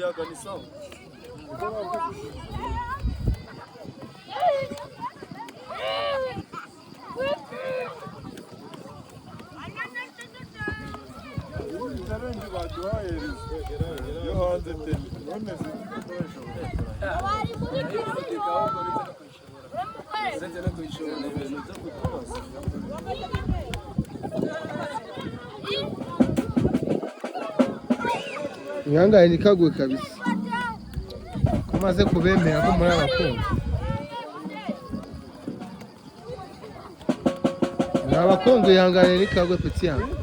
umuyaga ni sawa. Tarengi baduhaye yo hanze te none Yanga nikagwe kabisa kumaze kubemera ko muri abakunzi abakunzi yangane nikagwe peti yangu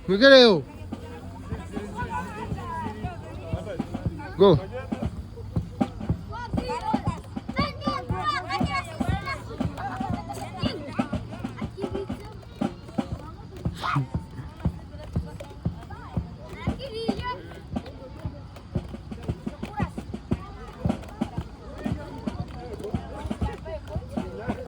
Mwegere. Go.